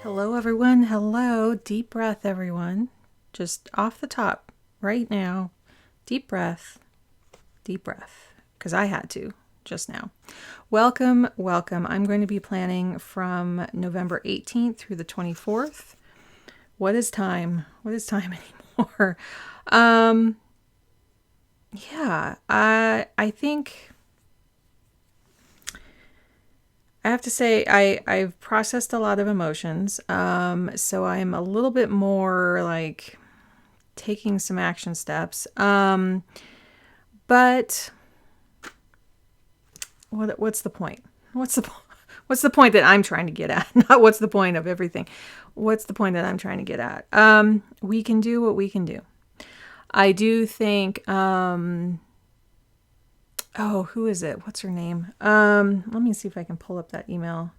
Hello, everyone. Hello. Deep breath, everyone. Just off the top right now. Deep breath. Deep breath. Because I had to just now. Welcome. I'm going to be planning from November 18th through the 24th. What is time? What is time anymore? I think I have to say I've processed a lot of emotions. So I'm a little bit more like taking some action steps. But what's the point? What's the point that I'm trying to get at? Not what's the point of everything. What's the point that I'm trying to get at? We can do what we can do. I do think who is it? What's her name? Let me see if I can pull up that email.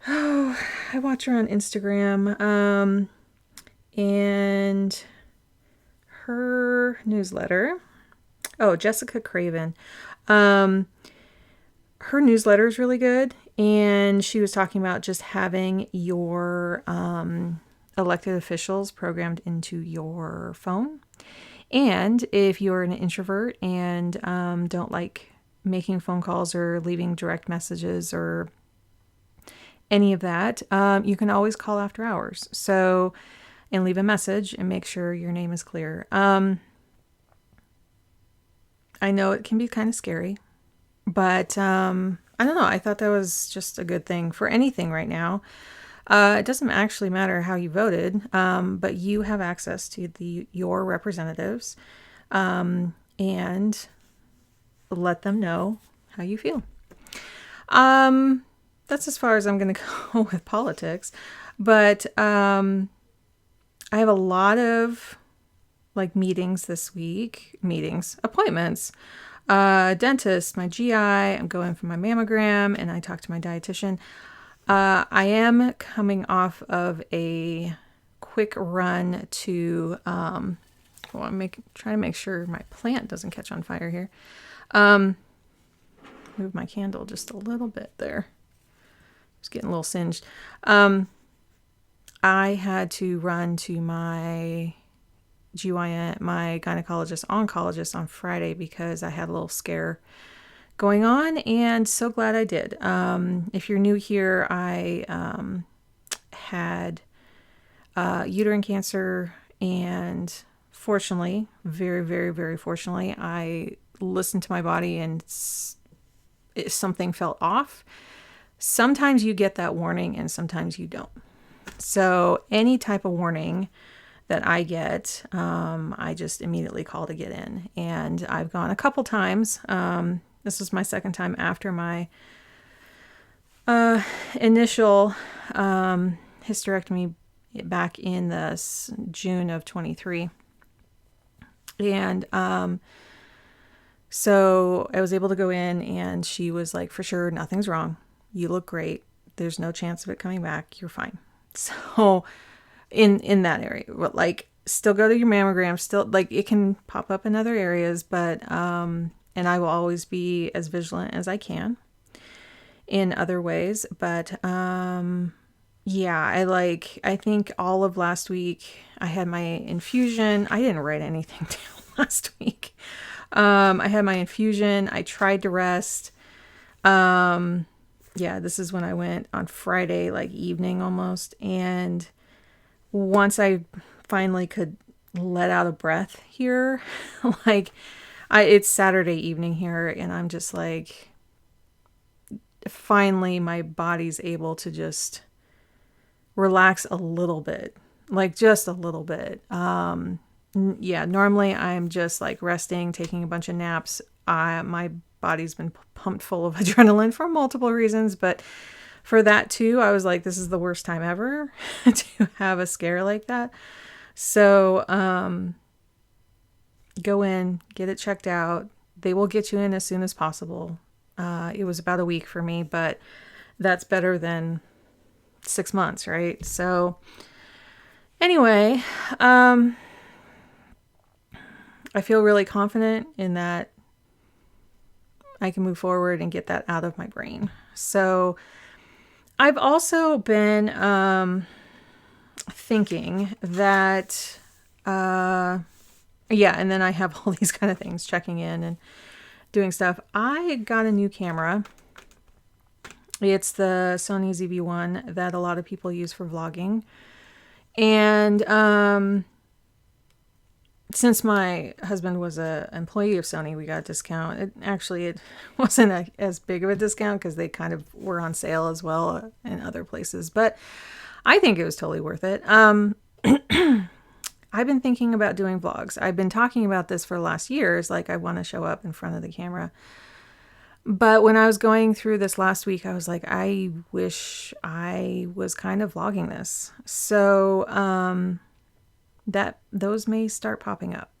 Oh, I watch her on Instagram. And her newsletter. Oh, Jessica Craven. Her newsletter is really good. And she was talking about just having your elected officials programmed into your phone. And if you're an introvert and don't like making phone calls or leaving direct messages or any of that, you can always call after hours. So, and leave a message and make sure your name is clear. I know it can be kind of scary, but I don't know. I thought that was just a good thing for anything right now. It doesn't actually matter how you voted, but you have access to your representatives, and let them know how you feel. That's as far as I'm going to go with politics, but I have a lot of like meetings this week, appointments, dentist, my GI, I'm going for my mammogram, and I talked to my dietitian. I am coming off of a quick run to, I'm trying to make sure my plant doesn't catch on fire here. Move my candle just a little bit there. It's getting a little singed. I had to run to my GYN, my oncologist on Friday because I had a little scare going on, and so glad I did. If you're new here, I had uterine cancer, and fortunately, very, very, very fortunately, I listened to my body and something felt off. Sometimes you get that warning and sometimes you don't. So any type of warning that I get, I just immediately call to get in. And I've gone a couple times. This was my second time after my initial hysterectomy back in the June of 23. And so I was able to go in, and she was like, for sure, nothing's wrong. You look great. There's no chance of it coming back. You're fine. So in that area, but like still go to your mammogram, still like it can pop up in other areas, but and I will always be as vigilant as I can in other ways. But I think all of last week I had my infusion. I didn't write anything down last week. I had my infusion. I tried to rest. This is when I went on Friday, like evening almost. And once I finally could let out a breath here, it's Saturday evening here, and I'm just like, finally my body's able to just relax a little bit, like just a little bit. Normally I'm just like resting, taking a bunch of naps. My body's been pumped full of adrenaline for multiple reasons, but for that too, I was like, this is the worst time ever to have a scare like that. So, go in, get it checked out. They will get you in as soon as possible. It was about a week for me, but that's better than 6 months, right? So anyway, I feel really confident in that I can move forward and get that out of my brain. So I've also been thinking that, yeah, and then I have all these kind of things, checking in and doing stuff. I got a new camera. It's the Sony ZV-1 that a lot of people use for vlogging. And since my husband was an employee of Sony, we got a discount. It wasn't as big of a discount because they kind of were on sale as well in other places. But I think it was totally worth it. I've been thinking about doing vlogs. I've been talking about this for the last years. Like, I want to show up in front of the camera. But when I was going through this last week, I was like, I wish I was kind of vlogging this. So that those may start popping up.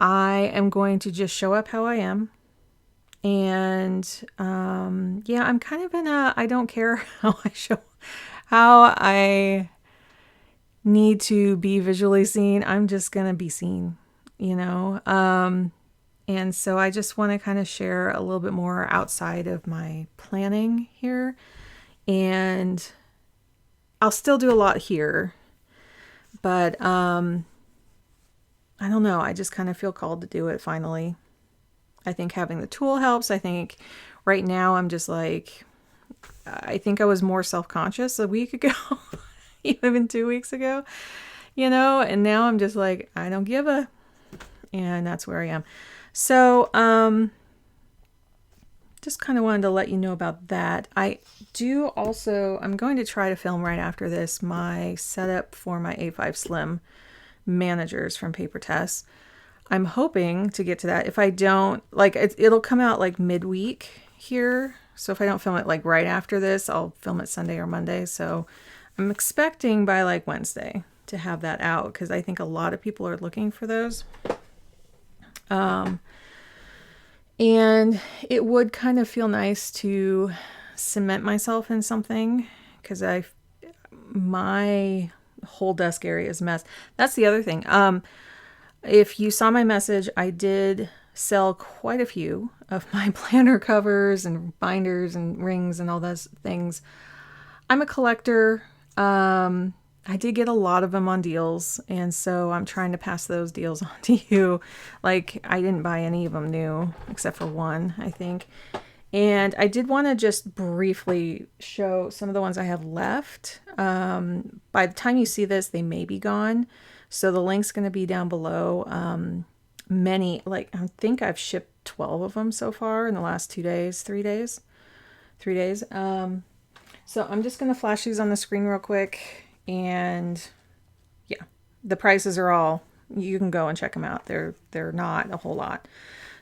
I am going to just show up how I am. And yeah, I'm kind of in a, I don't care how I need to be visually seen. I'm just going to be seen, you know? And so I just want to kind of share a little bit more outside of my planning here. And I'll still do a lot here. But I don't know. I just kind of feel called to do it finally. I think having the tool helps. I think right now I'm just like, I think I was more self-conscious a week ago, even 2 weeks ago, you know? And now I'm just like, I don't give a, and that's where I am. So, just kind of wanted to let you know about that. I'm going to try to film right after this my setup for my A5 Slim managers from Papertess. I'm hoping to get to that. If I don't, like, it'll come out like midweek here. So if I don't film it like right after this, I'll film it Sunday or Monday. So I'm expecting by like Wednesday to have that out because I think a lot of people are looking for those. And it would kind of feel nice to cement myself in something because my whole desk area is a mess. That's the other thing. If you saw my message, I did sell quite a few of my planner covers and binders and rings and all those things. I'm a collector. I did get a lot of them on deals, and so I'm trying to pass those deals on to you. Like, I didn't buy any of them new, except for one, I think. And I did want to just briefly show some of the ones I have left. By the time you see this, they may be gone. So the link's going to be down below. I think I've shipped 12 of them so far in the last 3 days. So I'm just going to flash these on the screen real quick. And yeah, the prices are all, you can go and check them out. They're not a whole lot.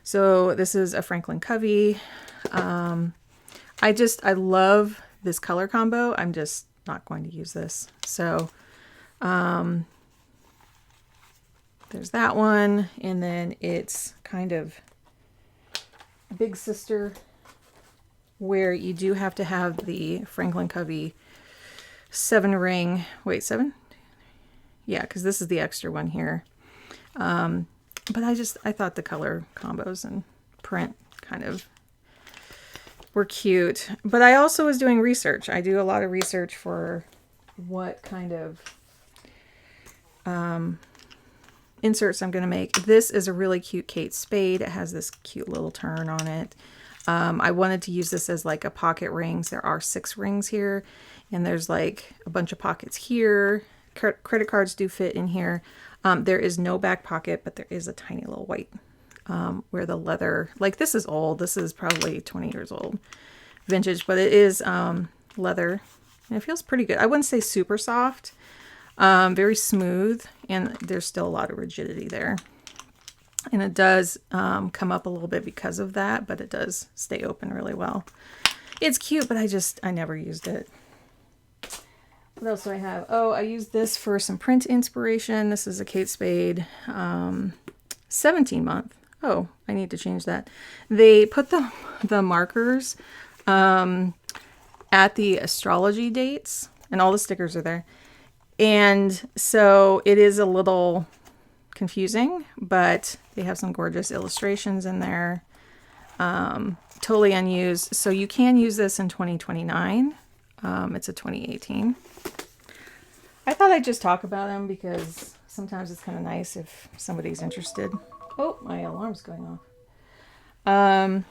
So this is a Franklin Covey. I love this color combo. I'm just not going to use this. So there's that one. And then it's kind of big sister where you do have to have the Franklin Covey 7-ring, wait, 7? Yeah, because this is the extra one here. But I thought the color combos and print kind of were cute. But I also was doing research. I do a lot of research for what kind of inserts I'm going to make. This is a really cute Kate Spade. It has this cute little turn on it. I wanted to use this as like a pocket rings. There are 6 rings here, and there's like a bunch of pockets here. Credit cards do fit in here. There is no back pocket, but there is a tiny little white where the leather, like this is old. This is probably 20 years old, vintage, but it is leather, and it feels pretty good. I wouldn't say super soft, very smooth, and there's still a lot of rigidity there. And it does come up a little bit because of that, but it does stay open really well. It's cute, but I never used it. What else do I have? Oh, I used this for some print inspiration. This is a Kate Spade 17 month. Oh, I need to change that. They put the markers at the astrology dates, and all the stickers are there. And so it is a little confusing, but they have some gorgeous illustrations in there. Totally unused. So you can use this in 2029. It's a 2018. I thought I'd just talk about them because sometimes it's kind of nice if somebody's interested. Oh, my alarm's going off. And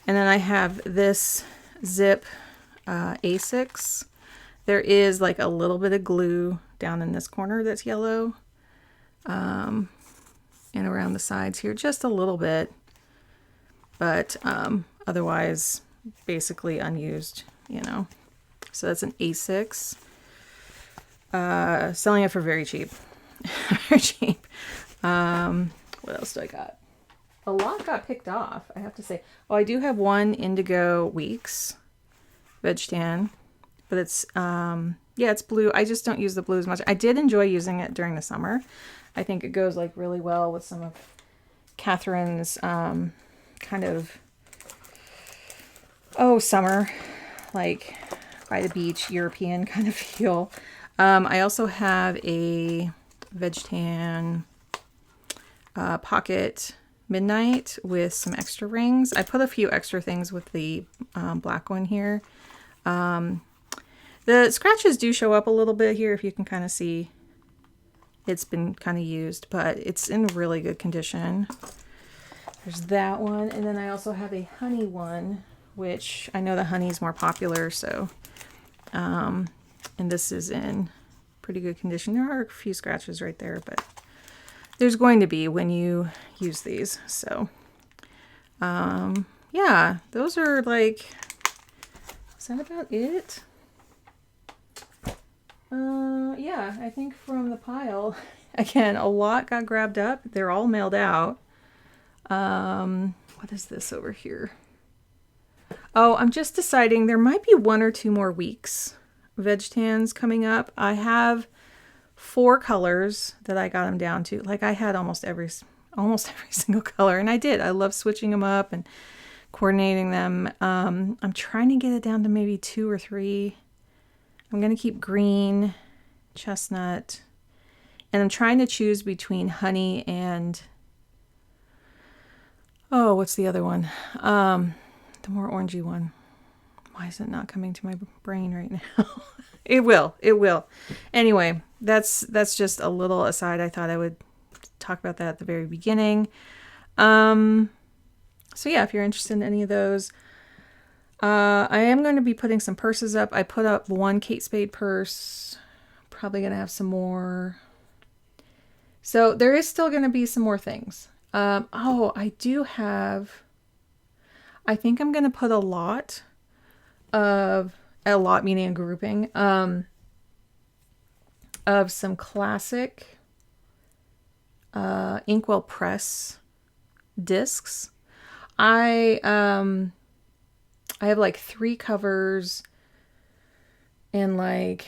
then I have this zip A6. There is like a little bit of glue down in this corner that's yellow. And around the sides here, just a little bit. But otherwise, basically unused, you know. So that's an A6. Selling it for very cheap. Very cheap. What else do I got? A lot got picked off, I have to say. Oh, I do have one Indigo Weeks veg tan, but it's yeah, it's blue. I just don't use the blue as much. I did enjoy using it during the summer. I think it goes like really well with some of Catherine's kind of summer, like by the beach, European kind of feel. I also have a veg tan pocket midnight with some extra rings. I put a few extra things with the black one here. The scratches do show up a little bit here, if you can kind of see. It's been kind of used, but it's in really good condition. There's that one, and then I also have a honey one, which I know the honey's more popular, so and this is in pretty good condition. There are a few scratches right there, but there's going to be when you use these. So yeah, those are like, is that about it? Yeah, I think from the pile, again, a lot got grabbed up. They're all mailed out. What is this over here? Oh, I'm just deciding there might be 1 or 2 more weeks veg tans coming up. I have 4 colors that I got them down to. Like I had almost every single color, and I love switching them up and coordinating them. I'm trying to get it down to maybe 2 or 3. I'm going to keep green, chestnut, and I'm trying to choose between honey and, oh, what's the other one? The more orangey one. Why is it not coming to my brain right now? It will. Anyway, that's just a little aside. I thought I would talk about that at the very beginning. So yeah, if you're interested in any of those, I am going to be putting some purses up. I put up one Kate Spade purse. Probably going to have some more. So there is still going to be some more things. Oh, I do have, I think I'm going to put a lot meaning a grouping, of some classic Inkwell Press discs. I have like 3 covers and like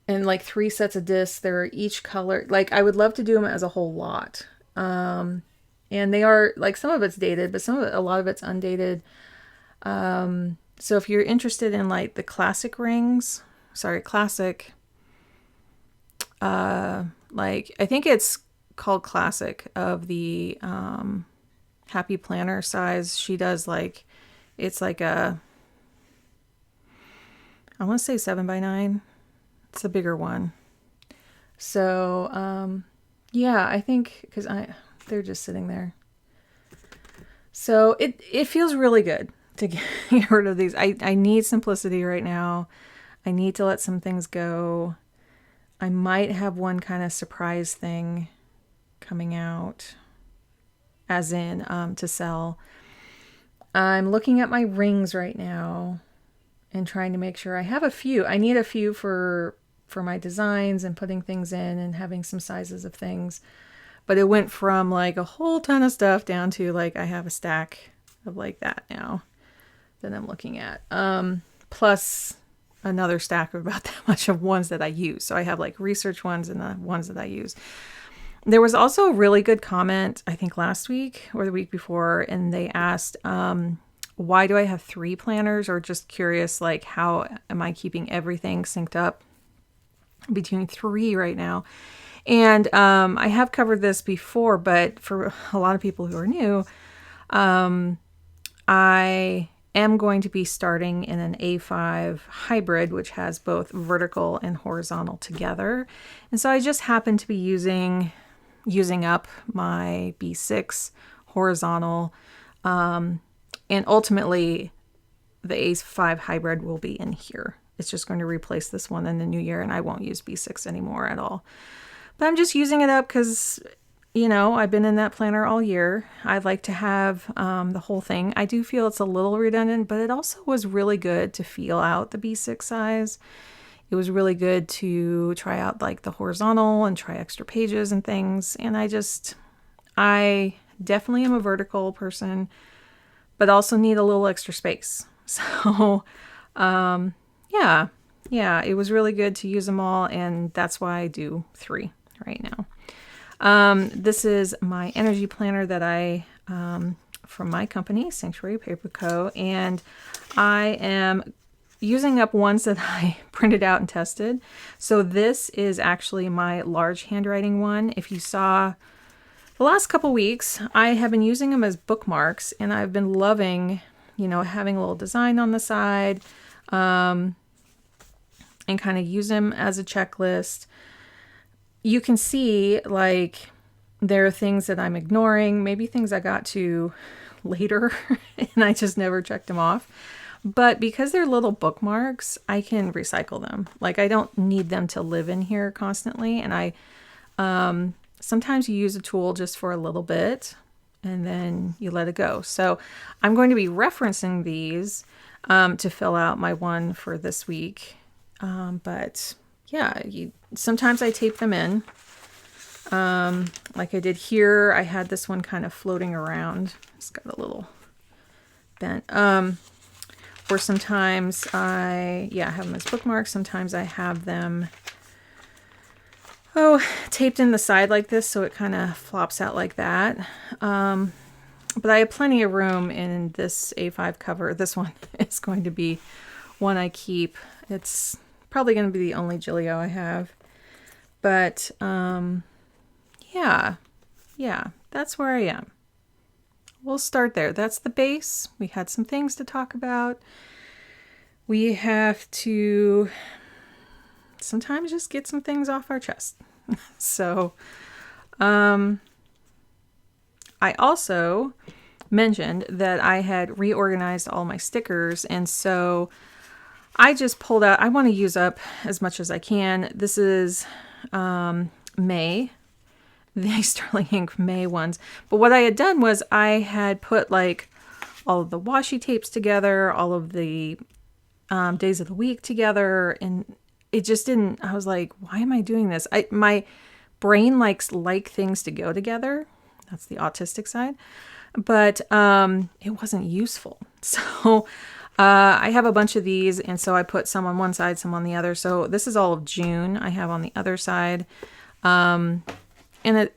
3 sets of discs. They're each color. Like I would love to do them as a whole lot. And they are like, some of it's dated, but a lot of it's undated. So if you're interested in like the classic rings, classic, like I think it's called Classic of the Happy Planner size. She does like, it's like I want to say 7x9. It's a bigger one. So yeah, I think because they're just sitting there. So it feels really good to get rid of these. I need simplicity right now. I need to let some things go. I might have one kind of surprise thing coming out, as in to sell. I'm looking at my rings right now and trying to make sure I have a few. I need a few for my designs and putting things in and having some sizes of things. But it went from like a whole ton of stuff down to like I have a stack of like that now that I'm looking at. Plus another stack of about that much of ones that I use. So I have like research ones and the ones that I use. There was also a really good comment, I think last week or the week before, and they asked, why do I have 3 planners? Or just curious, like how am I keeping everything synced up between 3 right now? And I have covered this before, but for a lot of people who are new, I am going to be starting in an A5 hybrid, which has both vertical and horizontal together. And so I just happen to be using up my B6 horizontal, and ultimately the A5 hybrid will be in here. It's just going to replace this one in the new year, and I won't use B6 anymore at all. But I'm just using it up because, you know, I've been in that planner all year. I'd like to have the whole thing. I do feel it's a little redundant, but it also was really good to feel out the B6 size. It was really good to try out like the horizontal and try extra pages and things. And I definitely am a vertical person, but also need a little extra space. So, yeah, it was really good to use them all. And that's why I do 3 right now. This is my energy planner that I, from my company, Sanctuary Paper Co. And I am using up ones that I printed out and tested. So this is actually my large handwriting one. If you saw the last couple weeks, I have been using them as bookmarks, and I've been loving, you know, having a little design on the side, and kind of use them as a checklist. You can see, like, there are things that I'm ignoring, maybe things I got to later, and I just never checked them off. But because they're little bookmarks, I can recycle them. Like, I don't need them to live in here constantly. And I sometimes you use a tool just for a little bit and then you let it go. So I'm going to be referencing these to fill out my one for this week. But yeah, sometimes I tape them in. Like I did here. I had this one kind of floating around. It's got a little bent. Or sometimes I have them as bookmarks. Sometimes I have them, taped in the side like this, so it kind of flops out like that. But I have plenty of room in this A5 cover. This one is going to be one I keep. It's probably going to be the only Gillio I have. But yeah, that's where I am. We'll start there. That's the base. We had some things to talk about. We have to sometimes just get some things off our chest. So, I also mentioned that I had reorganized all my stickers, and so I just pulled out, I want to use up as much as I can. This is May. The Sterling Ink May ones. But what I had done was I had put like all of the washi tapes together, all of the days of the week together, and it just didn't, I was like, why am I doing this? My brain likes things to go together. That's the autistic side. But it wasn't useful. So I have a bunch of these, and so I put some on one side, some on the other. So this is all of June I have on the other side. And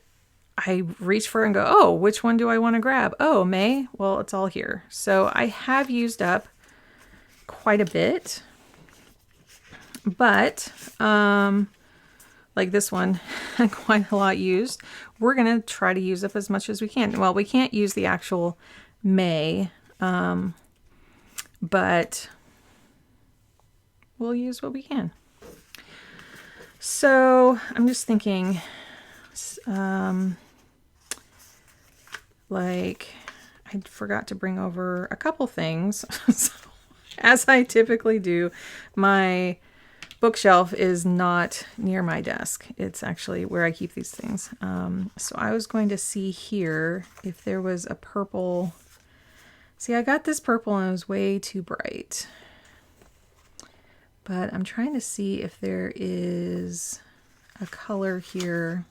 I reach for it and go, oh, which one do I want to grab? Oh, May? Well, it's all here. So I have used up quite a bit. But, like this one, quite a lot used. We're going to try to use up as much as we can. Well, we can't use the actual May, but we'll use what we can. So I'm just thinking, like, I forgot to bring over a couple things. So, as I typically do, my bookshelf is not near my desk. It's actually where I keep these things. So I was going to see here if there was a purple. See, I got this purple and it was way too bright. But I'm trying to see if there is a color here.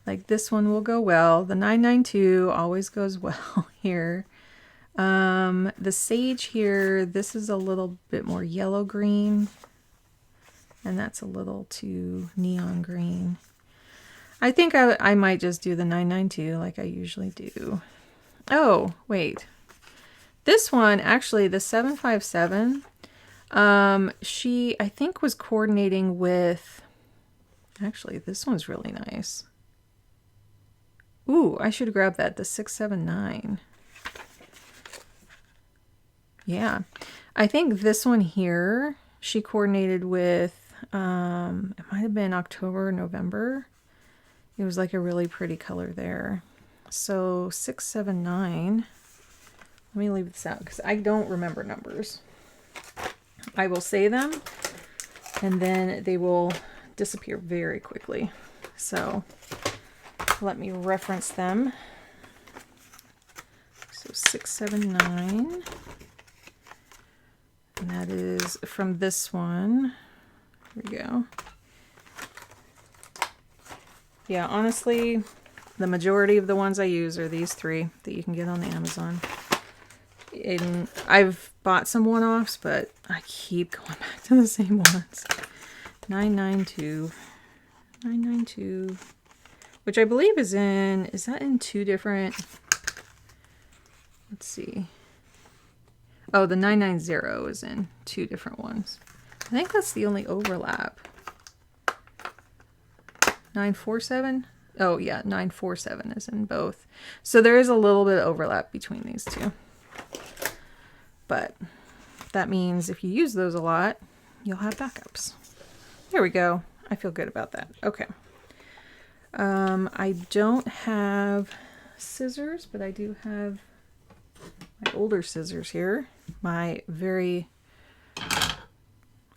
Like this one will go well. The 992 always goes well here. The sage here, this is a little bit more yellow green. And that's a little too neon green. I think I might just do the 992 like I usually do. Oh, wait. This one, actually, the 757, she, I think, was coordinating with Actually, this one's really nice. Ooh, I should grab that, the 679. Yeah, I think this one here, she coordinated with, it might have been October, November. It was like a really pretty color there. So 679, let me leave this out because I don't remember numbers. I will say them and then they will disappear very quickly. So let me reference them. So 679. And that is from this one. Here we go. Yeah, honestly, the majority of the ones I use are these three that you can get on Amazon. And I've bought some one-offs, but I keep going back to the same ones. 992. 992. Which I believe is that in two different... Let's see. Oh, the 990 is in two different ones. I think that's the only overlap. 947? Oh yeah, 947 is in both. So there is a little bit of overlap between these two. But that means if you use those a lot, you'll have backups. There we go. I feel good about that. Okay. I don't have scissors, but I do have my older scissors here. My very...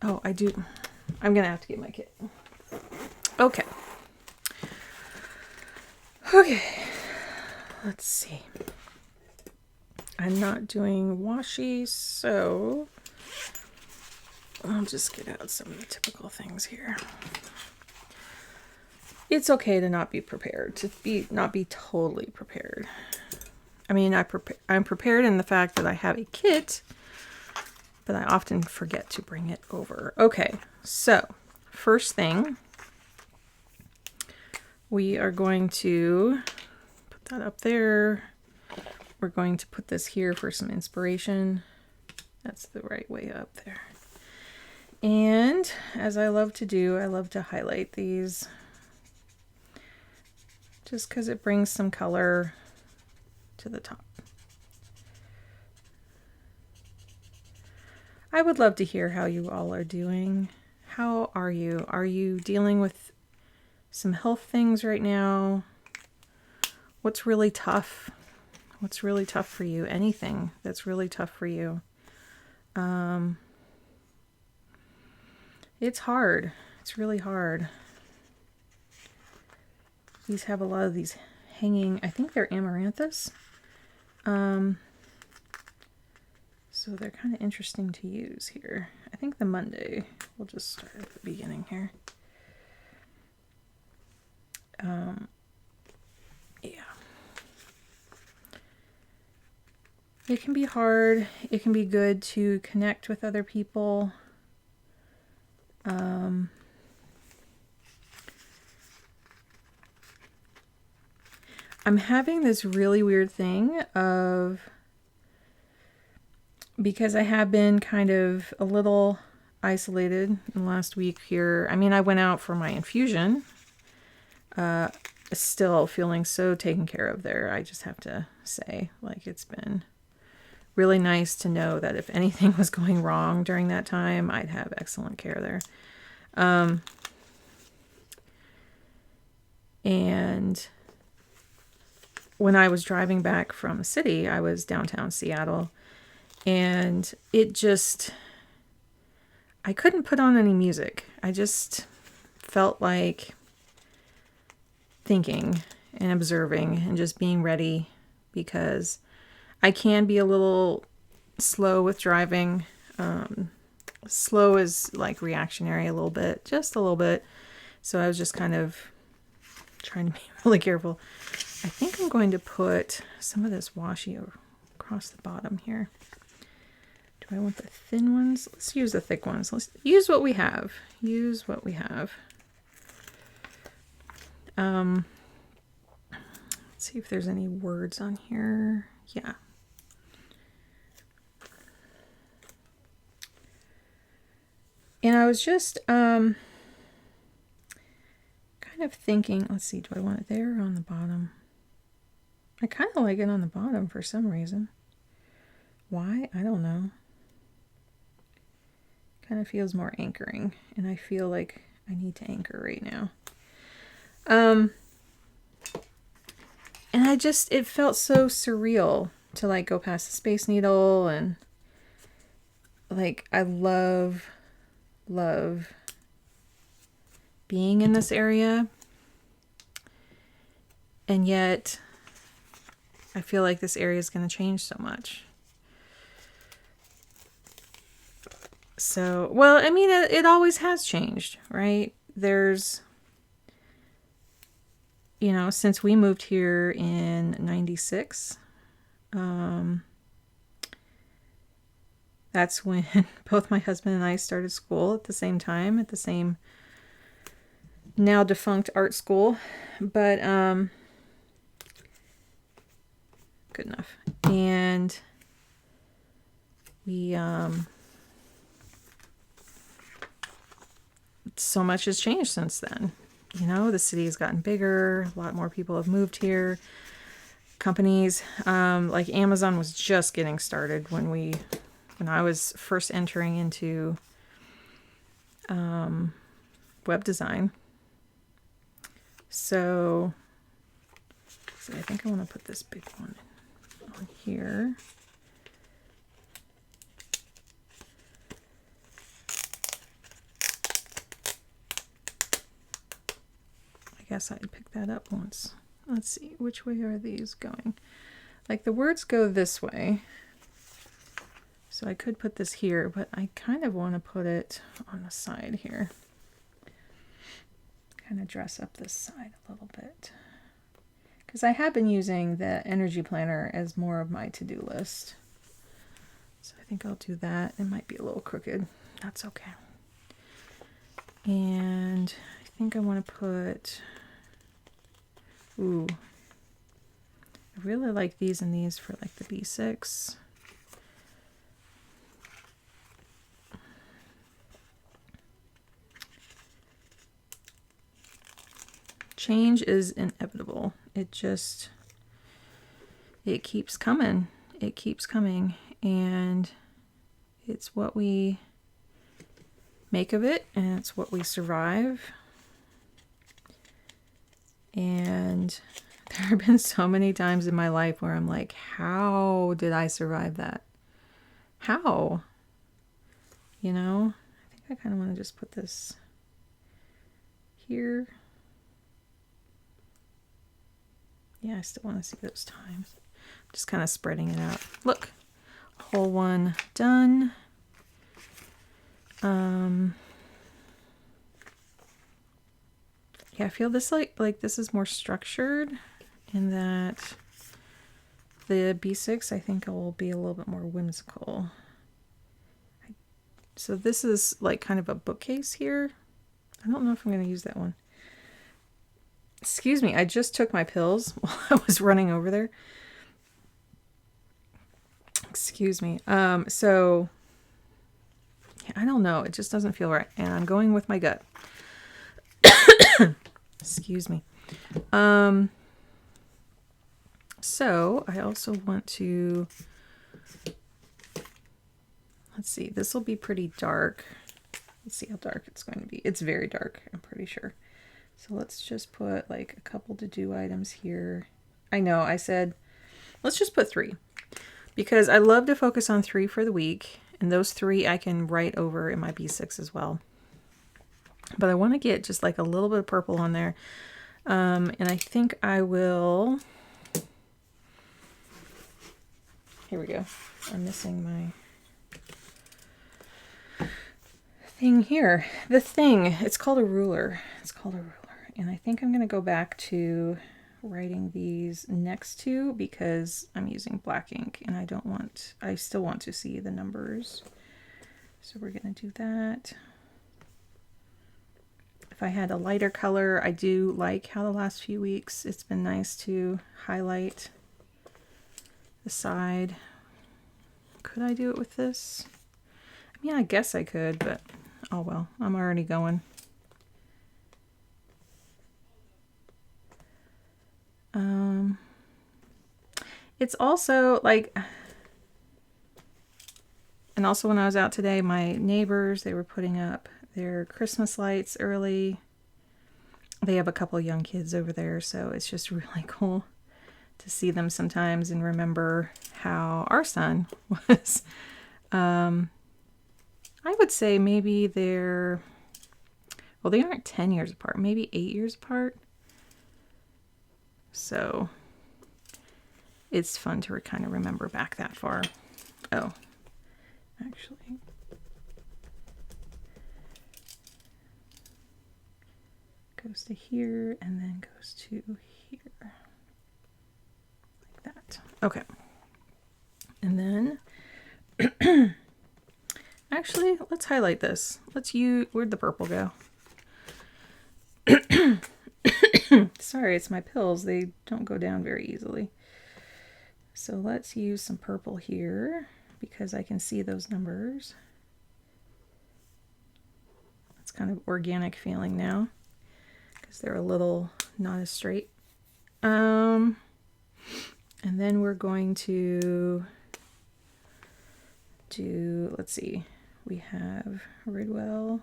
Oh, I do. I'm going to have to get my kit. Okay. Okay. Let's see. I'm not doing washi, so I'll just get out some of the typical things here. It's okay to not be prepared, not be totally prepared. I mean, I'm prepared in the fact that I have a kit, but I often forget to bring it over. Okay, so first thing, we are going to put that up there. We're going to put this here for some inspiration. That's the right way up there. And as I love to do, I love to highlight these just because it brings some color to the top. I would love to hear how you all are doing. How are you? Are you dealing with some health things right now? What's really tough? What's really tough for you? Anything that's really tough for you. It's hard. It's really hard. These have a lot of these hanging, I think they're amaranthus. So they're kind of interesting to use here. I think the Monday, we'll just start at the beginning here. Yeah. It can be hard. It can be good to connect with other people. I'm having this really weird thing of, because I have been kind of a little isolated in the last week here. I mean, I went out for my infusion. Still feeling so taken care of there. I just have to say, like, it's been really nice to know that if anything was going wrong during that time, I'd have excellent care there. And when I was driving back from the city, I was downtown Seattle, and it just, I couldn't put on any music. I just felt like thinking and observing and just being ready, because I can be a little slow with driving. Slow is like reactionary a little bit, just a little bit. So I was just kind of trying to be really careful. I think I'm going to put some of this washi across the bottom here. Do I want the thin ones? Let's use the thick ones. Let's use what we have. Use what we have. Let's see if there's any words on here. Yeah. And I was just kind of thinking, let's see, do I want it there or on the bottom? I kind of like it on the bottom for some reason. Why? I don't know. Kind of feels more anchoring, and I feel like I need to anchor right now. And it felt so surreal to like go past the Space Needle, and like I love being in this area, and yet I feel like this area is going to change so much. So, well, I mean, it always has changed, right? There's, you know, since we moved here in 96, that's when both my husband and I started school at the same time, at the same now defunct art school. But, good enough. And we, so much has changed since then. You know, the city has gotten bigger. A lot more people have moved here. Companies like Amazon was just getting started when I was first entering into web design. So I think I want to put this big one on here. I guess I'd pick that up once. Let's see, which way are these going? Like the words go this way. So I could put this here, but I kind of want to put it on the side here. Kind of dress up this side a little bit. Because I have been using the energy planner as more of my to-do list. So I think I'll do that. It might be a little crooked. That's okay. And I think I want to put... Ooh. I really like these and these for like the B6. Change is inevitable. It keeps coming. It keeps coming. And it's what we make of it, and it's what we survive. And there have been so many times in my life where I'm like, how did I survive that? How? You know? I think I kind of want to just put this here. Yeah, I still want to see those times. Just kind of spreading it out. Look, whole one done. Yeah, I feel this like this is more structured, in that the B6 I think will be a little bit more whimsical. So this is like kind of a bookcase here. I don't know if I'm going to use that one. Excuse me, I just took my pills while I was running over there. Excuse me. So yeah, I don't know. It just doesn't feel right. And I'm going with my gut. Excuse me. So I also want to, let's see, this will be pretty dark. Let's see how dark it's going to be. It's very dark, I'm pretty sure. So let's just put like a couple to-do items here. I know, I said, let's just put 3. Because I love to focus on 3 for the week. And those 3 I can write over in my B6 as well. But I want to get just like a little bit of purple on there. And I think I will... Here we go. I'm missing my thing here. The thing, it's called a ruler. It's called a ruler. And I think I'm going to go back to writing these next to, because I'm using black ink and I still want to see the numbers. So we're going to do that. If I had a lighter color, I do like how the last few weeks it's been nice to highlight the side. Could I do it with this? I mean, I guess I could, but oh well, I'm already going. It's also like, and also when I was out today, my neighbors, they were putting up their Christmas lights early. They have a couple young kids over there, so it's just really cool to see them sometimes and remember how our son was. I would say maybe they're, well, they aren't 10 years apart, maybe 8 years apart. So it's fun to kind of remember back that far. Oh, actually. Goes to here and then goes to here. Like that. Okay. And then, actually, let's highlight this. Let's use, where'd the purple go? Sorry, it's my pills. They don't go down very easily. So let's use some purple here because I can see those numbers. It's kind of organic feeling now because they're a little not as straight. And then we're going to do, let's see, we have Ridwell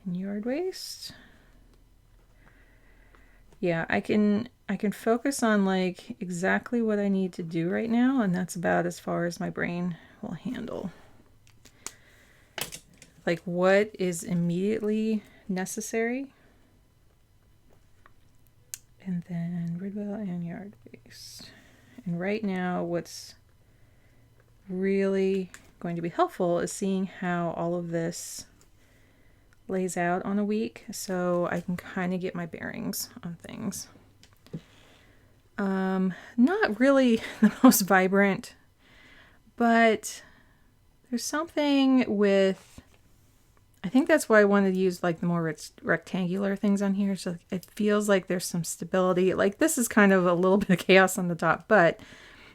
and Yard Waste. Yeah, I can focus on like exactly what I need to do right now, and that's about as far as my brain will handle. Like what is immediately necessary. And then Ridwell and Yard Waste. And right now what's really going to be helpful is seeing how all of this lays out on a week, so I can kind of get my bearings on things. Not really the most vibrant, but there's something with, I think that's why I wanted to use like the more rectangular things on here. So it feels like there's some stability. Like this is kind of a little bit of chaos on the top, but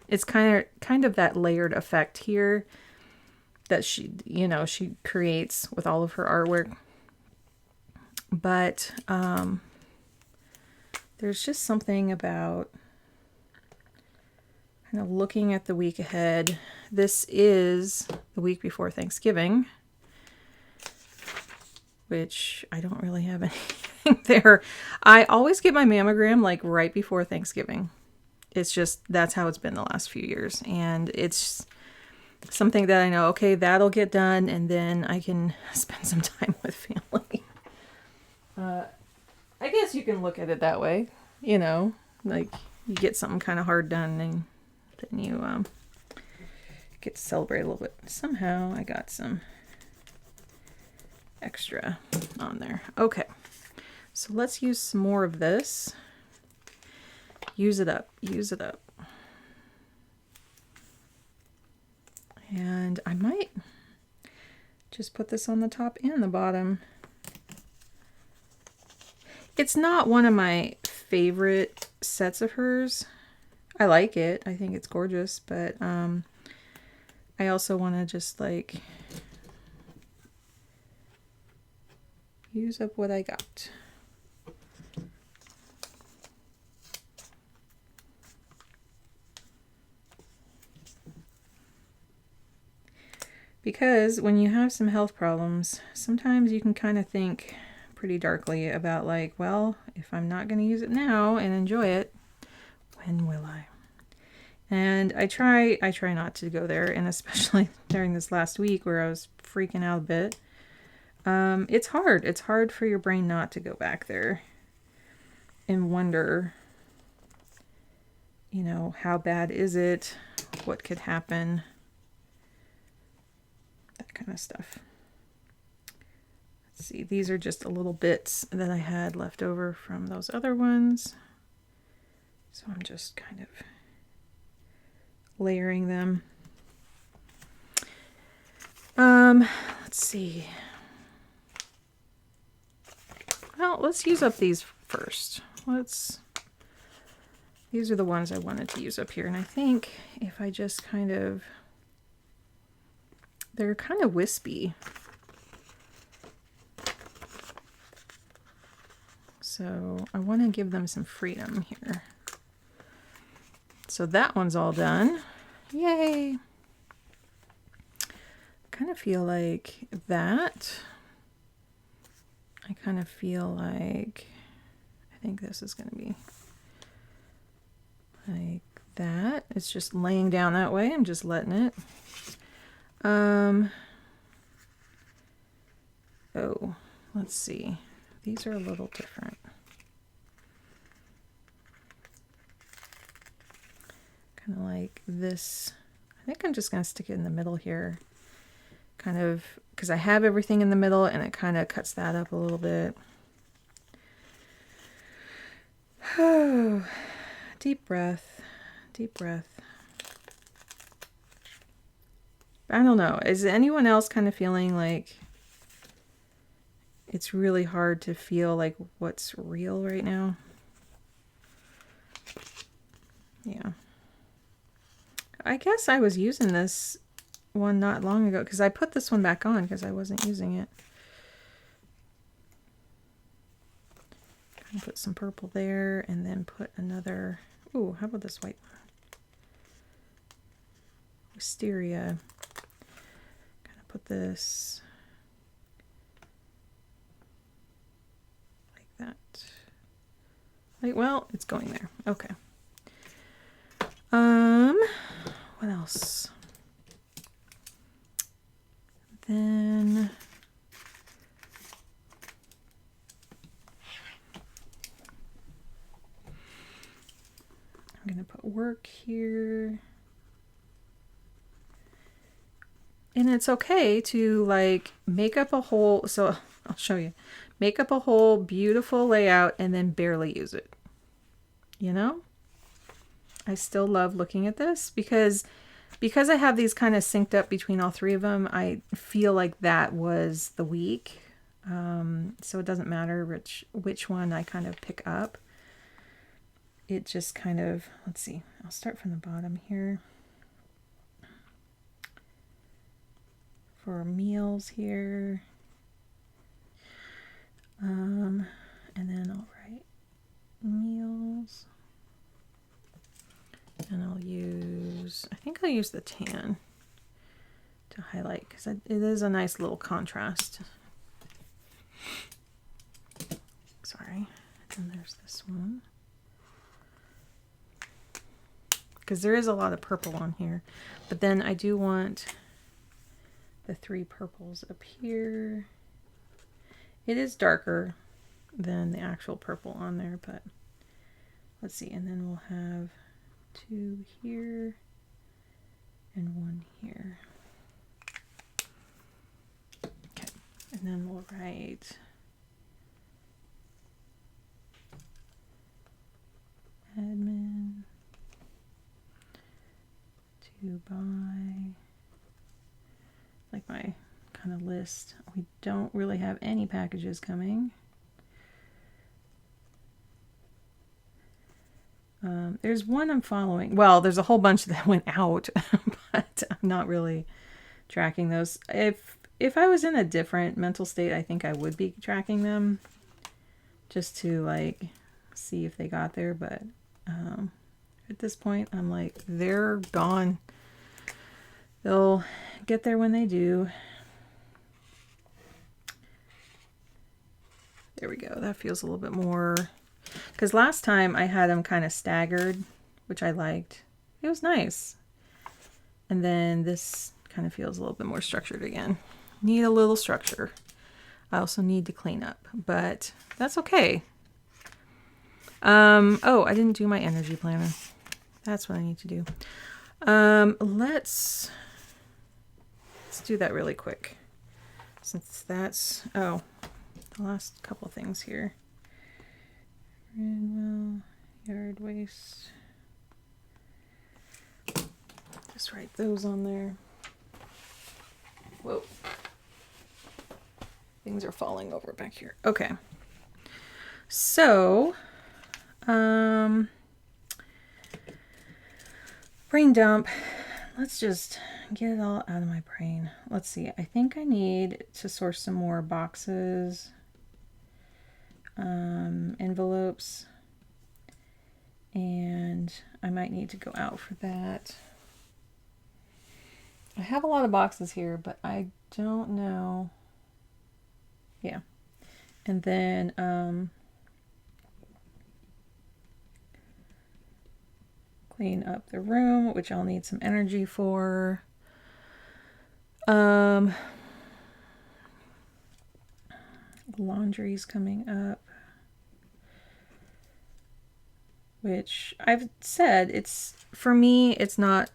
it's kind of that layered effect here that she, you know, she creates with all of her artwork. But there's just something about kind of looking at the week ahead. This is the week before Thanksgiving, which I don't really have anything there. I always get my mammogram like right before Thanksgiving. It's just, that's how it's been the last few years. And it's something that I know, okay, that'll get done and then I can spend some time with family. I guess you can look at it that way, you know, like you get something kind of hard done and then you get to celebrate a little bit. Somehow I got some extra on there. Okay, so let's use some more of this. Use it up, use it up. And I might just put this on the top and the bottom. It's not one of my favorite sets of hers. I like it. I think it's gorgeous, but I also want to just like use up what I got. Because when you have some health problems, sometimes you can kind of think pretty darkly about like, well, if I'm not going to use it now and enjoy it, when will I? And I try not to go there, and especially during this last week where I was freaking out a bit. It's hard. It's hard for your brain not to go back there and wonder, you know, how bad is it? What could happen? That kind of stuff. Let's see, these are just a little bits that I had left over from those other ones. So I'm just kind of layering them. Let's see. Well, let's use up these first. These are the ones I wanted to use up here. And I think if I just kind of, they're kind of wispy. So I want to give them some freedom here. So that one's all done. Yay! Kind of feel like that. I kind of feel like, I think this is going to be like that. It's just laying down that way. I'm just letting it. Oh, let's see. These are a little different. Kind of like this. I think I'm just going to stick it in the middle here. Kind of, because I have everything in the middle and it kind of cuts that up a little bit. Oh, deep breath, deep breath. I don't know. Is anyone else kind of feeling like it's really hard to feel like what's real right now? Yeah. I guess I was using this one not long ago because I put this one back on because I wasn't using it. Put some purple there and then put another. Ooh, how about this white one? Wisteria. Kind of put this like that. Like, well, it's going there. Okay. What else? Then I'm going to put work here. And it's okay to like make up a whole, so I'll show you, make up a whole beautiful layout and then barely use it. You know? I still love looking at this because I have these kind of synced up between all three of them. I feel like that was the week. So it doesn't matter which one I kind of pick up. It just kind of, let's see, I'll start from the bottom here. For meals here. And then I'll write meals. And I'll use, I think I'll use the tan to highlight because it is a nice little contrast. Sorry. And there's this one. Because there is a lot of purple on here. But then I do want the three purples up here. It is darker than the actual purple on there, but let's see. And then we'll have two here and one here. Okay, and then we'll write admin to buy, like my kind of list. We don't really have any packages coming. There's one I'm following. Well, there's a whole bunch that went out, but I'm not really tracking those. If I was in a different mental state, I think I would be tracking them just to like see if they got there. But at this point, I'm like, they're gone. They'll get there when they do. There we go. That feels a little bit more. Because last time I had them kind of staggered, which I liked. It was nice. And then this kind of feels a little bit more structured again. Need a little structure. I also need to clean up, but that's okay. Oh, I didn't do my energy planner. That's what I need to do. Let's do that really quick. Since that's, oh, the last couple things here. Well, yard waste. Just write those on there. Whoa. Things are falling over back here. Okay. So, brain dump. Let's just get it all out of my brain. Let's see. I think I need to source some more boxes. Envelopes, and I might need to go out for that. I have a lot of boxes here, but I don't know. Yeah. And then clean up the room, which I'll need some energy for. Laundry's coming up, which I've said it's, for me, it's not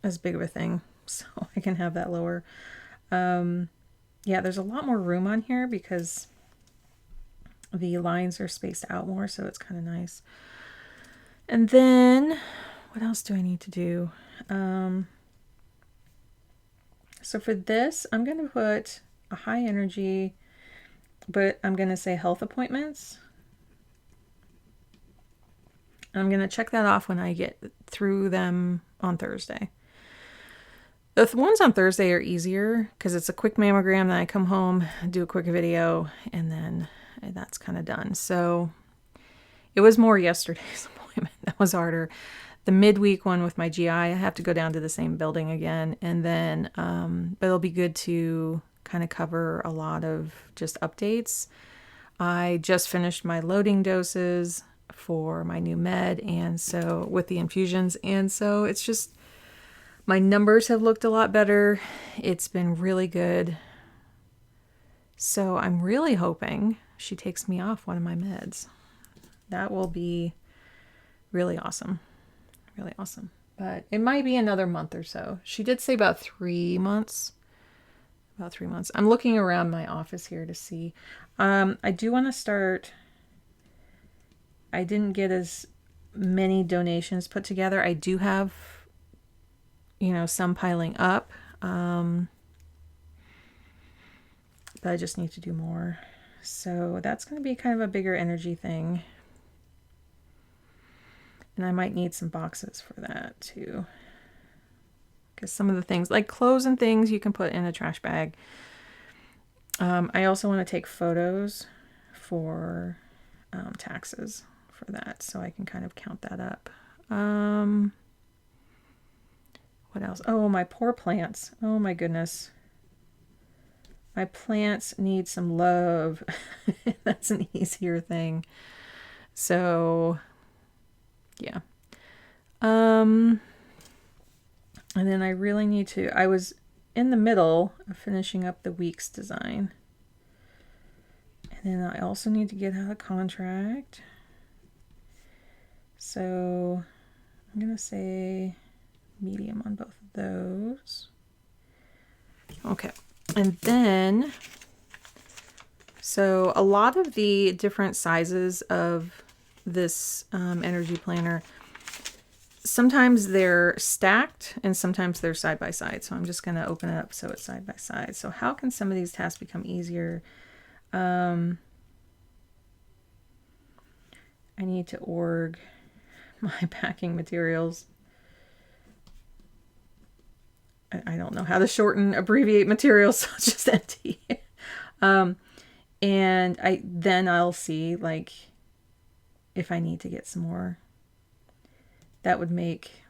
as big of a thing, so I can have that lower. Yeah, there's a lot more room on here because the lines are spaced out more, so it's kind of nice. And then what else do I need to do? So for this, I'm going to put a high energy, but I'm going to say health appointments. I'm going to check that off when I get through them on Thursday. The ones on Thursday are easier because it's a quick mammogram. Then I come home, do a quick video, and then that's kind of done. So it was more yesterday's appointment. That was harder. The midweek one with my GI, I have to go down to the same building again. And then, but it'll be good to kind of cover a lot of just updates. I just finished my loading doses for my new med, and so with the infusions, and so it's just, my numbers have looked a lot better. It's been really good. So I'm really hoping she takes me off one of my meds. That will be really awesome. Really awesome. But it might be another month or so. She did say about 3 months. About 3 months. I'm looking around my office here to see. I do want to start. I didn't get as many donations put together. I do have, you know, some piling up. But I just need to do more. So that's going to be kind of a bigger energy thing. And I might need some boxes for that too. Because some of the things, like clothes and things, you can put in a trash bag. I also want to take photos for taxes for that, so I can kind of count that up. What else? Oh, my poor plants. Oh my goodness. My plants need some love. That's an easier thing. So, yeah. And then I really need to, I was in the middle of finishing up the Weeks design. And then I also need to get out a contract. So I'm going to say medium on both of those. Okay. And then, so a lot of the different sizes of this energy planner, sometimes they're stacked and sometimes they're side by side. So I'm just going to open it up so it's side by side. So how can some of these tasks become easier? I need to org my packing materials. I don't know how to shorten, abbreviate materials, so it's just empty. And then I'll see, like, if I need to get some more. That would make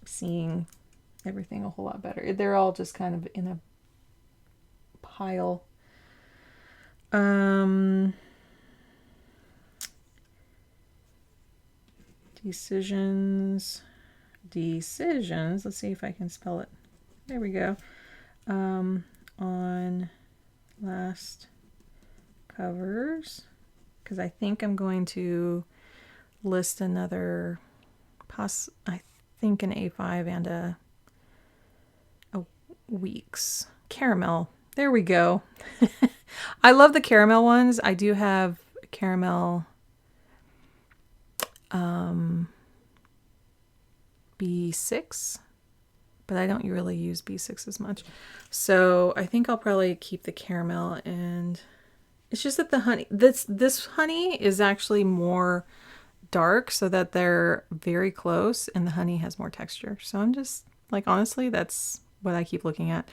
seeing everything a whole lot better. They're all just kind of in a pile. Decisions. Let's see if I can spell it. There we go. On last covers, because I think I'm going to list another I think an A5 and a Weeks caramel. There we go. I love the caramel ones. I do have caramel B6, but I don't really use B6 as much. So I think I'll probably keep the caramel, and it's just that the honey, this honey is actually more dark so that they're very close and the honey has more texture. So I'm just like, honestly, that's what I keep looking at.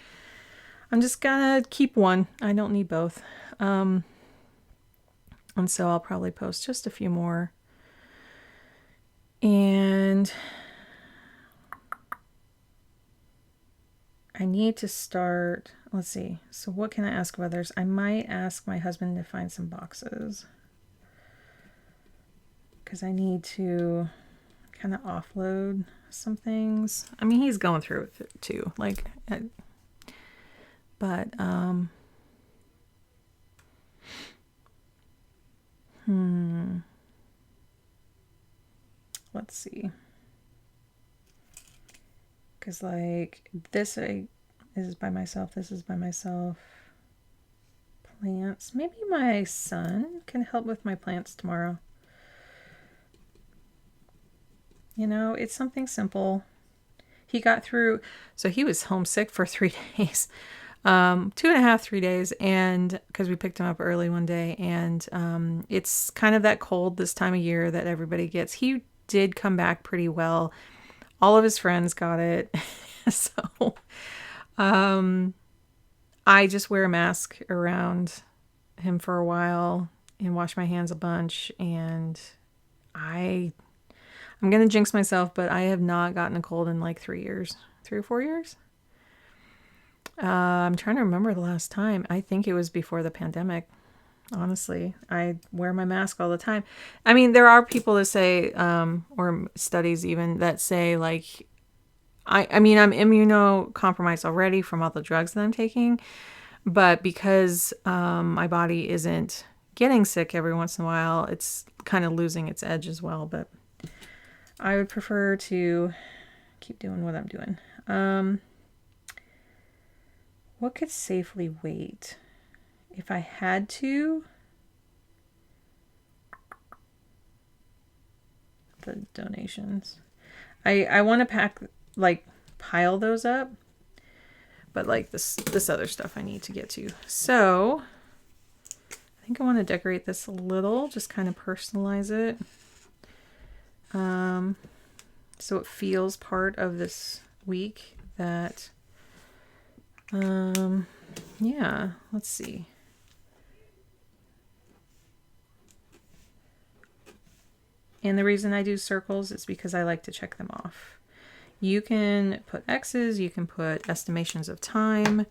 I'm just gonna keep one. I don't need both. And so I'll probably post just a few more And I need to start, let's see. So what can I ask of others? I might ask my husband to find some boxes, because I need to kind of offload some things. I mean, he's going through it too. Like, but, let's see. Because like this is by myself. This is by myself. Plants. Maybe my son can help with my plants tomorrow. You know, it's something simple. He got through, so he was homesick for 3 days. 2.5, 3 days, and because we picked him up early one day, and it's kind of that cold this time of year that everybody gets. He did come back pretty well. All of his friends got it. So I just wear a mask around him for a while and wash my hands a bunch, and I'm gonna jinx myself, but I have not gotten a cold in like 3 years, 3 or 4 years. I'm trying to remember the last time. I think it was before the pandemic. Honestly, I wear my mask all the time. I mean, there are people that say, or studies even that say, like, I mean, I'm immunocompromised already from all the drugs that I'm taking, but because my body isn't getting sick every once in a while, it's kind of losing its edge as well. But I would prefer to keep doing what I'm doing. What could safely wait? If I had to, the donations. I want to pack, like, pile those up, but like this other stuff I need to get to. So I think I want to decorate this a little, just kind of personalize it. So it feels part of this week that, yeah, let's see. And the reason I do circles is because I like to check them off. You can put X's, you can put estimations of time,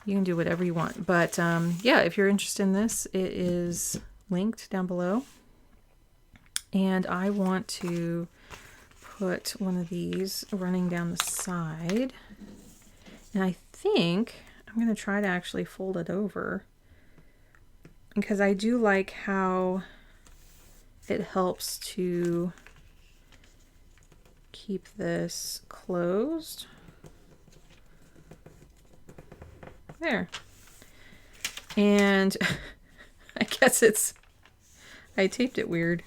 you can do whatever you want. But yeah, if you're interested in this, it is linked down below. And I want to put one of these running down the side. And I think I'm going to try to actually fold it over, because I do like how it helps to keep this closed. There. And I guess I taped it weird.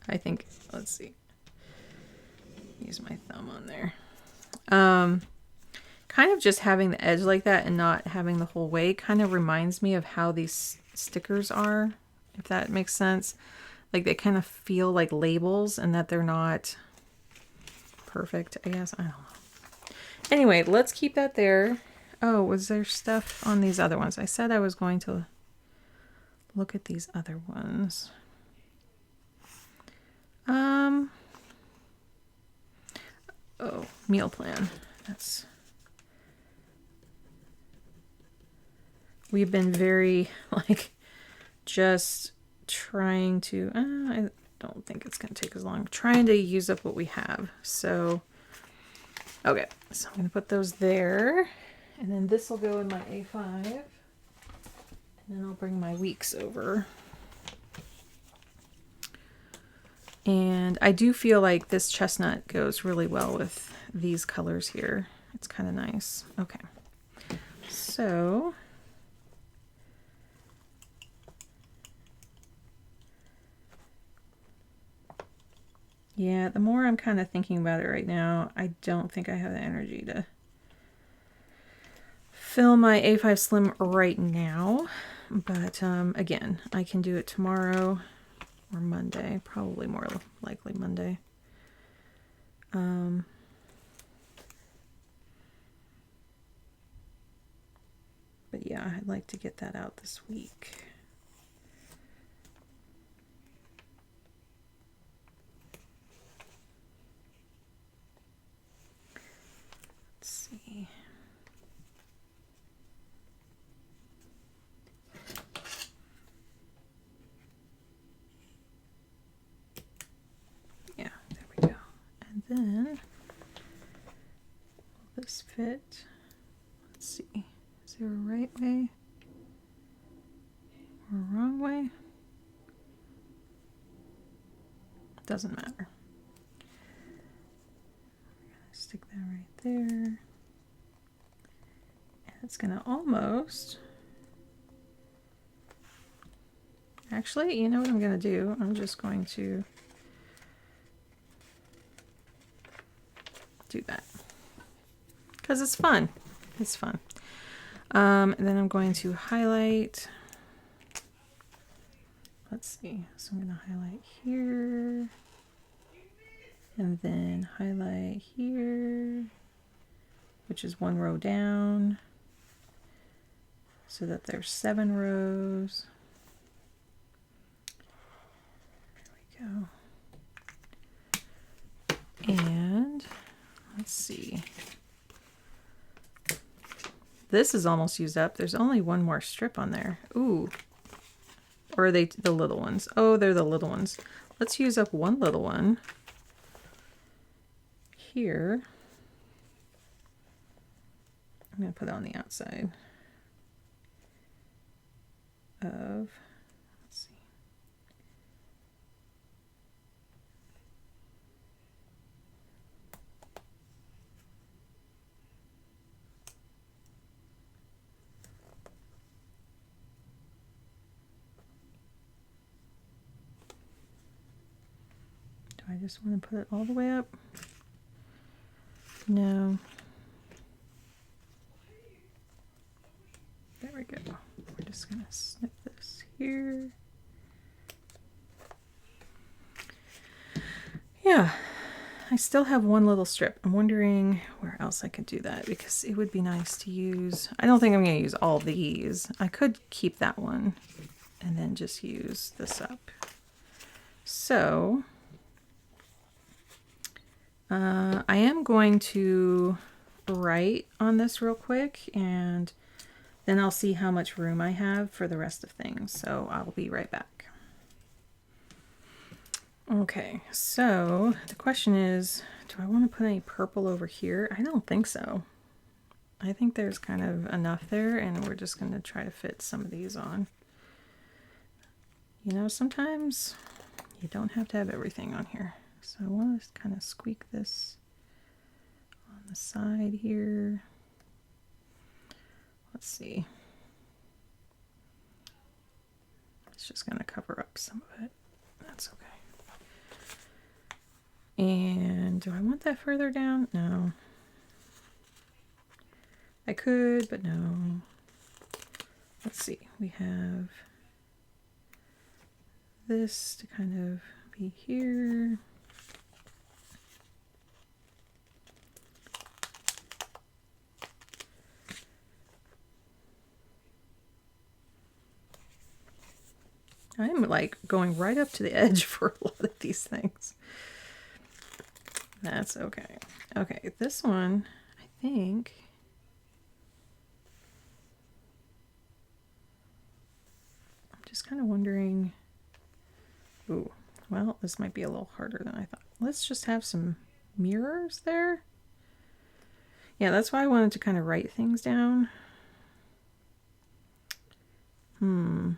I think, let's see. Use my thumb on there. Kind of just having the edge like that and not having the whole way kind of reminds me of how these stickers are, if that makes sense. Like they kind of feel like labels and that they're not perfect, I guess. I don't know. Anyway, let's keep that there. Oh, was there stuff on these other ones? I said I was going to look at these other ones. Oh, meal plan. We've been very, like, just trying to, I don't think it's going to take as long. Trying to use up what we have. So, okay. So I'm going to put those there. And then this will go in my A5. And then I'll bring my weeks over. And I do feel like this chestnut goes really well with these colors here. It's kind of nice. Okay. So yeah, the more I'm kind of thinking about it right now, I don't think I have the energy to fill my A5 Slim right now. But again, I can do it tomorrow or Monday, probably more likely Monday. But yeah, I'd like to get that out this week. then will this fit? Let's see. Is there a right way or a wrong way? Doesn't matter. We're gonna stick that right there. And it's gonna almost. Actually, you know what I'm gonna do? I'm just going to do that because it's fun. It's fun. And then I'm going to highlight. Let's see. So I'm going to highlight here and then highlight here, which is one row down, so that there's 7 rows. There we go. And let's see. This is almost used up. There's only one more strip on there. Ooh. Or are they the little ones? Oh, they're the little ones. Let's use up one little one here. I'm going to put it on the outside of, let's see. I just want to put it all the way up. No. There we go. We're just going to snip this here. Yeah, I still have one little strip. I'm wondering where else I could do that because it would be nice to use. I don't think I'm going to use all these. I could keep that one and then just use this up. So I am going to write on this real quick and then I'll see how much room I have for the rest of things. So I'll be right back. Okay, so the question is, do I want to put any purple over here? I don't think so. I think there's kind of enough there and we're just going to try to fit some of these on. You know, sometimes you don't have to have everything on here. So I want to kind of squeak this on the side here. Let's see. It's just going to cover up some of it. That's okay. And do I want that further down? No. I could, but no. Let's see. We have this to kind of be here. I'm like going right up to the edge for a lot of these things. That's okay. Okay, this one, I think. I'm just kind of wondering. Ooh, well, this might be a little harder than I thought. Let's just have some mirrors there. Yeah, that's why I wanted to kind of write things down. Do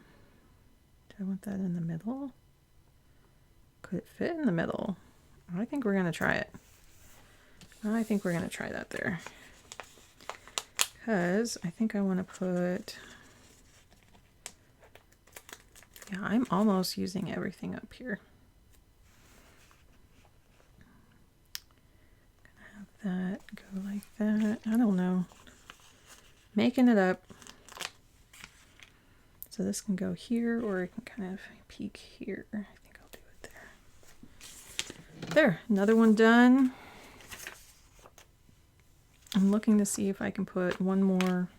I want that in the middle? Could it fit in the middle? I think we're going to try it. I think we're going to try that there. Because I think I want to put... Yeah, I'm almost using everything up here. Gonna have that go like that. I don't know. Making it up. So this can go here, or it can kind of peek here. I think I'll do it there. There, another one done. I'm looking to see if I can put one more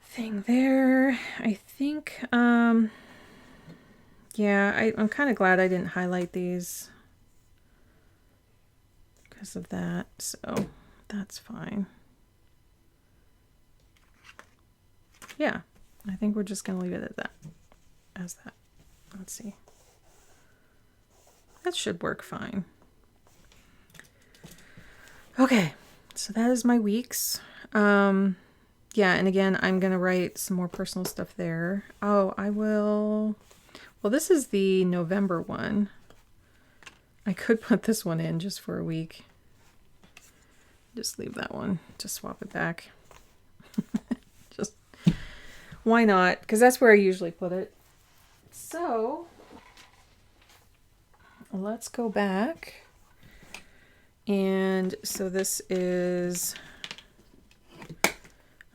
thing there. I think, yeah, I'm kind of glad I didn't highlight these because of that, so that's fine. Yeah, I think we're just going to leave it at that, as that. Let's see. that should work fine. Okay, so that is my weeks. Yeah, and again, I'm going to write some more personal stuff there. Oh, I will... Well, this is the November one. I could put this one in just for a week. Just leave that one. Just swap it back. Just... Why not? Because that's where I usually put it. So... Let's go back. And so this is...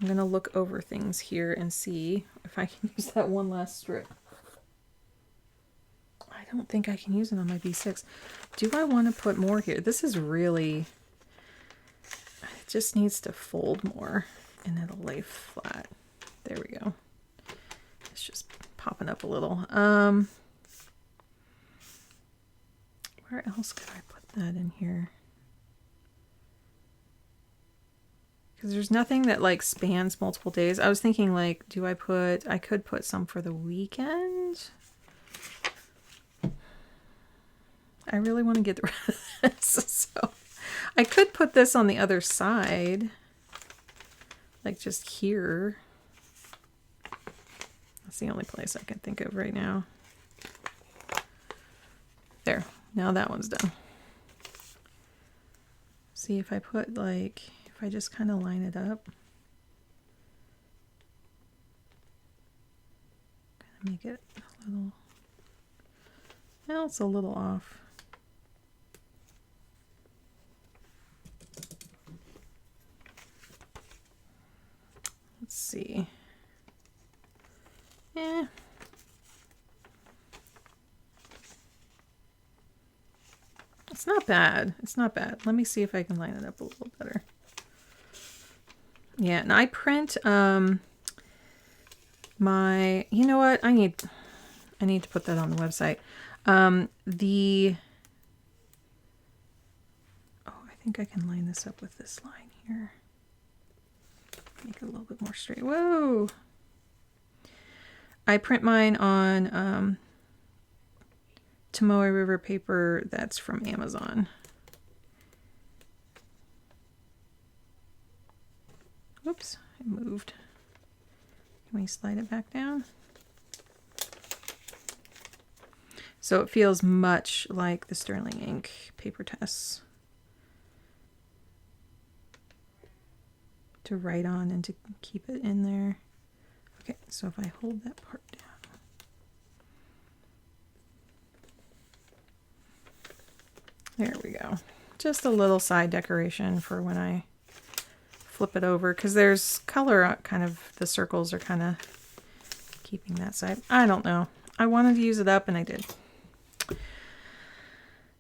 I'm going to look over things here and see if I can use that one last strip. I don't think I can use it on my B6. Do I want to put more here? This is really... It just needs to fold more and it'll lay flat. There we go. It's just popping up a little. Where else could I put that in here? Because there's nothing that like spans multiple days. I was thinking like, I could put some for the weekend. I really want to get rid of this. So I could put this on the other side. Like just here. That's the only place I can think of right now. There. Now that one's done. See if I put like, if I just kind of line it up. Kind of make it a little, well, it's a little off. Let's see. Eh. It's not bad. It's not bad. Let me see if I can line it up a little better. Yeah, and I print my, you know what? I need to put that on the website. Oh, I think I can line this up with this line here. Make it a little bit more straight. Whoa! I print mine on Tomoe River paper that's from Amazon. Whoops, it moved. Can we slide it back down? So it feels much like the Sterling Ink Papertess to write on and to keep it in there. Okay, so if I hold that part down. There we go. Just a little side decoration for when I flip it over, because there's color, kind of, the circles are kind of keeping that side. I don't know. I wanted to use it up and I did.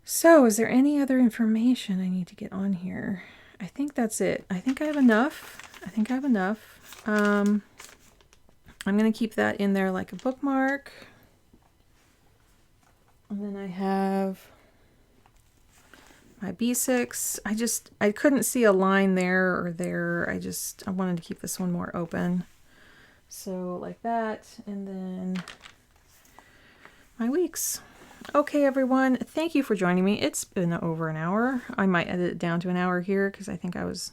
So is there any other information I need to get on here? I think that's it. I think I have enough. I'm going to keep that in there like a bookmark. And then I have my B6. I couldn't see a line there or there. I wanted to keep this one more open. So like that, and then my weeks. Okay, everyone, thank you for joining me. It's been over an hour. I might edit it down to an hour here because I think I was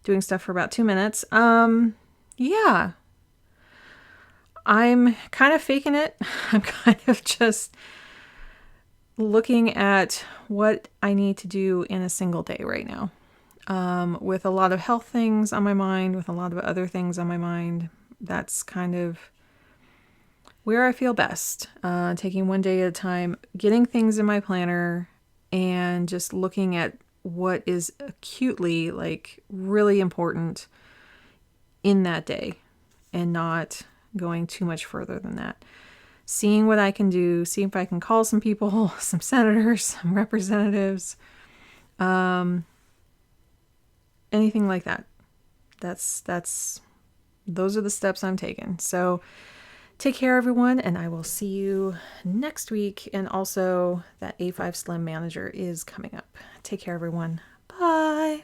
doing stuff for about 2 minutes. Yeah. I'm kind of faking it. I'm kind of just looking at what I need to do in a single day right now. With a lot of health things on my mind, with a lot of other things on my mind. That's kind of where I feel best. Taking one day at a time, getting things in my planner, and just looking at what is acutely, like, really important in that day, and not going too much further than that. Seeing what I can do, see if I can call some people, some senators, some representatives, anything like that. Those are the steps I'm taking. So take care, everyone, and I will see you next week. And also, that A5 Slim Manager is coming up. Take care, everyone. Bye.